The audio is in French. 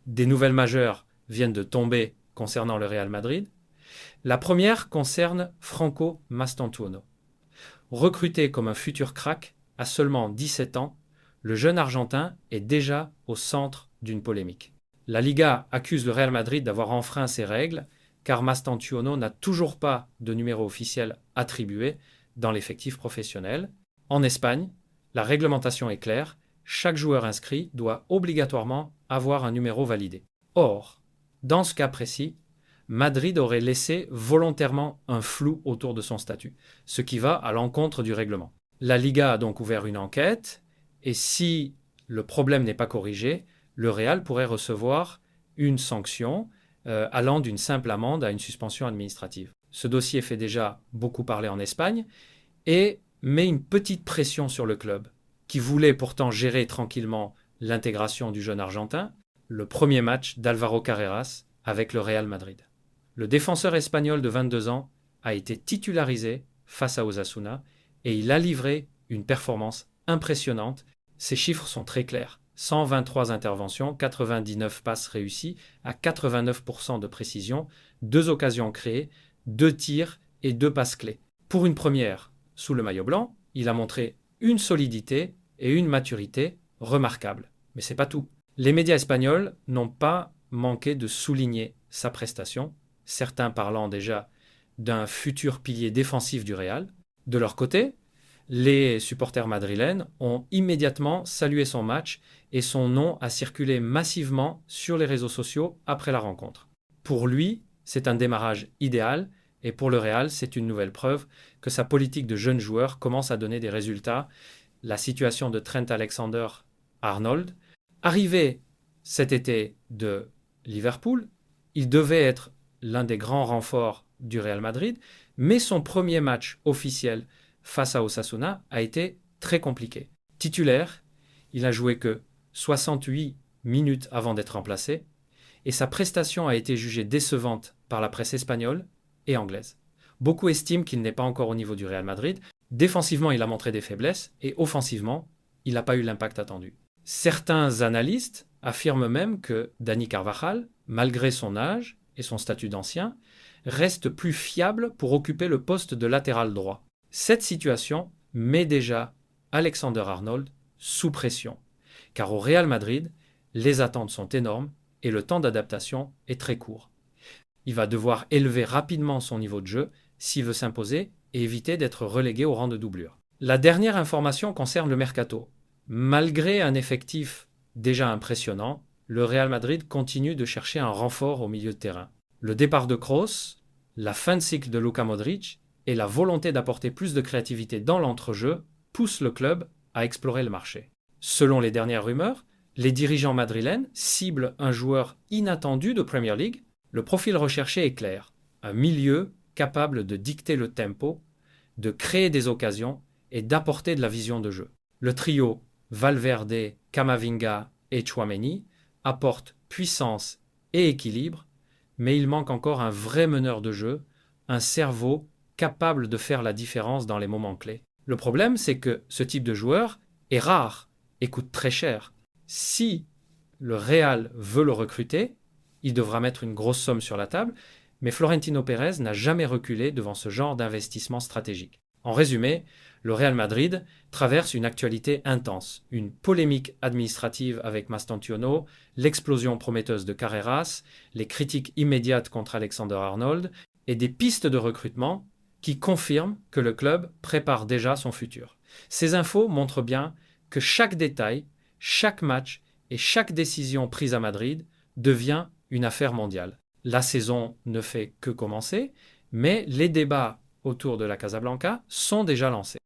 des nouvelles majeures viennent de tomber concernant le Real Madrid. La première concerne Franco Mastantuono. Recruté comme un futur crack à seulement 17 ans, le jeune Argentin est déjà au centre d'une polémique. La Liga accuse le Real Madrid d'avoir enfreint ses règles car Mastantuono n'a toujours pas de numéro officiel attribué dans l'effectif professionnel. En Espagne, la réglementation est claire, chaque joueur inscrit doit obligatoirement avoir un numéro validé. Or, dans ce cas précis, Madrid aurait laissé volontairement un flou autour de son statut, ce qui va à l'encontre du règlement. La Liga a donc ouvert une enquête, et si le problème n'est pas corrigé, le Real pourrait recevoir une sanction allant d'une simple amende à une suspension administrative. Ce dossier fait déjà beaucoup parler en Espagne et met une petite pression sur le club, qui voulait pourtant gérer tranquillement l'intégration du jeune Argentin, le premier match d'Álvaro Carreras avec le Real Madrid. Le défenseur espagnol de 22 ans a été titularisé face à Osasuna et il a livré une performance impressionnante. Ses chiffres sont très clairs. 123 interventions, 99 passes réussies à 89% de précision, 2 occasions créées, 2 tirs et 2 passes clés. Pour une première, sous le maillot blanc, il a montré une solidité et une maturité remarquables. Mais c'est pas tout. Les médias espagnols n'ont pas manqué de souligner sa prestation, certains parlant déjà d'un futur pilier défensif du Real. De leur côté, les supporters madrilènes ont immédiatement salué son match et son nom a circulé massivement sur les réseaux sociaux après la rencontre. Pour lui, c'est un démarrage idéal et pour le Real, c'est une nouvelle preuve que sa politique de jeunes joueurs commence à donner des résultats. La situation de Trent Alexander-Arnold, arrivé cet été de Liverpool, il devait être l'un des grands renforts du Real Madrid, mais son premier match officiel face à Osasuna a été très compliqué. Titulaire, il n'a joué que 68 minutes avant d'être remplacé, et sa prestation a été jugée décevante par la presse espagnole et anglaise. Beaucoup estiment qu'il n'est pas encore au niveau du Real Madrid. Défensivement, il a montré des faiblesses, et offensivement, il n'a pas eu l'impact attendu. Certains analystes affirment même que Dani Carvajal, malgré son âge et son statut d'ancien, reste plus fiable pour occuper le poste de latéral droit. Cette situation met déjà Alexander-Arnold sous pression, car au Real Madrid, les attentes sont énormes et le temps d'adaptation est très court. Il va devoir élever rapidement son niveau de jeu s'il veut s'imposer et éviter d'être relégué au rang de doublure. La dernière information concerne le mercato. Malgré un effectif déjà impressionnant, le Real Madrid continue de chercher un renfort au milieu de terrain. Le départ de Kroos, la fin de cycle de Luka Modric et la volonté d'apporter plus de créativité dans l'entrejeu poussent le club à explorer le marché. Selon les dernières rumeurs, les dirigeants madrilènes ciblent un joueur inattendu de Premier League. Le profil recherché est clair, un milieu capable de dicter le tempo, de créer des occasions et d'apporter de la vision de jeu. Le trio Valverde, Camavinga et Tchouaméni apporte puissance et équilibre, mais il manque encore un vrai meneur de jeu, un cerveau capable de faire la différence dans les moments clés. Le problème, c'est que ce type de joueur est rare et coûte très cher. Si le Real veut le recruter, il devra mettre une grosse somme sur la table, mais Florentino Pérez n'a jamais reculé devant ce genre d'investissement stratégique. En résumé, le Real Madrid traverse une actualité intense, une polémique administrative avec Mastantuono, l'explosion prometteuse de Carreras, les critiques immédiates contre Alexander-Arnold et des pistes de recrutement qui confirment que le club prépare déjà son futur. Ces infos montrent bien que chaque détail, chaque match et chaque décision prise à Madrid devient une affaire mondiale. La saison ne fait que commencer, mais les débats autour de la Casablanca sont déjà lancés.